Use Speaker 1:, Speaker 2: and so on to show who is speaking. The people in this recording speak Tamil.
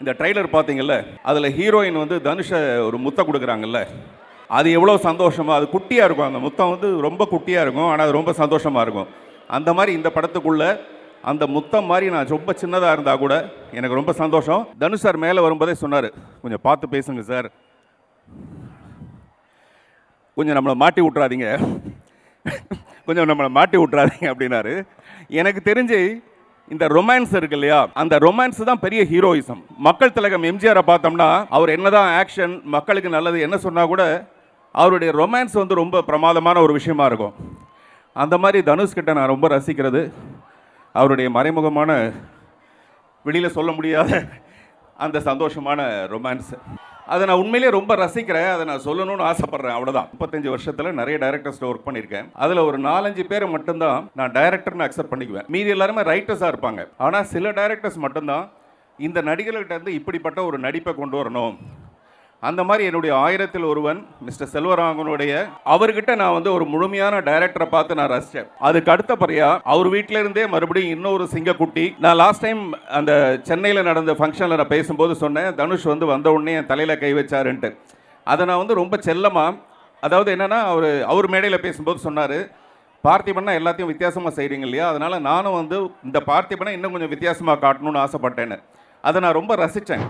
Speaker 1: இந்த ட்ரைலர் பார்த்தீங்கல்ல, அதில் ஹீரோயின் வந்து தனுஷை ஒரு முத்தம் கொடுக்குறாங்கல்ல, அது எவ்வளோ சந்தோஷமாக, அது குட்டியாக இருக்கும். அந்த முத்தம் வந்து ரொம்ப குட்டியாக இருக்கும், ஆனால் அது ரொம்ப சந்தோஷமாக இருக்கும். அந்த மாதிரி இந்த படத்துக்குள்ளே அந்த முத்தம் மாதிரி நான் ரொம்ப சின்னதாக இருந்தால் கூட எனக்கு ரொம்ப சந்தோஷம். தனுஷ் சார் மேலே வரும்போதே சொன்னார், கொஞ்சம் பார்த்து பேசுங்க சார், கொஞ்சம் நம்மளை மாட்டி விட்றாதீங்க, கொஞ்சம் நம்மளை மாட்டி விட்றாதீங்க அப்படின்னாரு. எனக்கு தெரிஞ்சு இந்த ரொமான்ஸ் இருக்கு இல்லையா, அந்த ரொமான்ஸ் தான் பெரிய ஹீரோயிசம். மக்கள் திலகம் எம்ஜிஆரை பார்த்தோம்னா அவர் என்னதான் ஆக்ஷன் மக்களுக்கு நல்லது என்ன சொன்னால் கூட அவருடைய ரொமான்ஸ் வந்து ரொம்ப பிரமாதமான ஒரு விஷயமா இருக்கும். அந்த மாதிரி தனுஷ்கிட்ட நான் ரொம்ப ரசிக்கிறது அவருடைய மறைமுகமான வெளியில் சொல்ல முடியாத அந்த சந்தோஷமான ரொமான்ஸ். அதை நான் உண்மையிலேயே ரொம்ப ரசிக்கிறேன், அதை நான் சொல்லணும்னு ஆசைப்பட்றேன், அவ்வளோதான். 35 வருஷத்தில் நிறைய டைரக்டர்ஸ்ட்டு ஒர்க் பண்ணியிருக்கேன். அதில் ஒரு 4-5 பேரை மட்டும்தான் நான் டைரக்டர்னு அக்செப்ட் பண்ணிக்குவேன். மீதி எல்லாருமே ரைட்டர்ஸாக இருப்பாங்க. ஆனால் சில டைரக்டர்ஸ் மட்டும்தான் இந்த நடிகர்கள்ட்ட இருந்து இப்படிப்பட்ட ஒரு நடிப்பை கொண்டு வரணும். அந்த மாதிரி என்னுடைய 1000ல் ஒருவன் மிஸ்டர் செல்வராகவனுடைய அவர்கிட்ட நான் வந்து ஒரு முழுமையான டைரக்டரை பார்த்து நான் ரசித்தேன். அதுக்கு அடுத்தபடியாக அவர் வீட்டில இருந்தே மறுபடியும் இன்னொரு சிங்கக்குட்டி. நான் லாஸ்ட் டைம் அந்த சென்னையில் நடந்த ஃபங்க்ஷனில் நான் பேசும்போது சொன்னேன், தனுஷ் வந்து வந்த உடனே என் தலையில் கை வச்சாருன்ட்டு. அதை நான் வந்து ரொம்ப செல்லமாக, அதாவது என்னென்னா அவர் மேடையில் பேசும்போது சொன்னார், பார்த்திபன்னா எல்லாத்தையும் வித்தியாசமாக செய்கிறீங்க இல்லையா, அதனால் நானும் வந்து இந்த பார்த்திபனை இன்னும் கொஞ்சம் வித்தியாசமாக காட்டணும்னு ஆசைப்பட்டேன்னு. அதை நான் ரொம்ப ரசித்தேன்.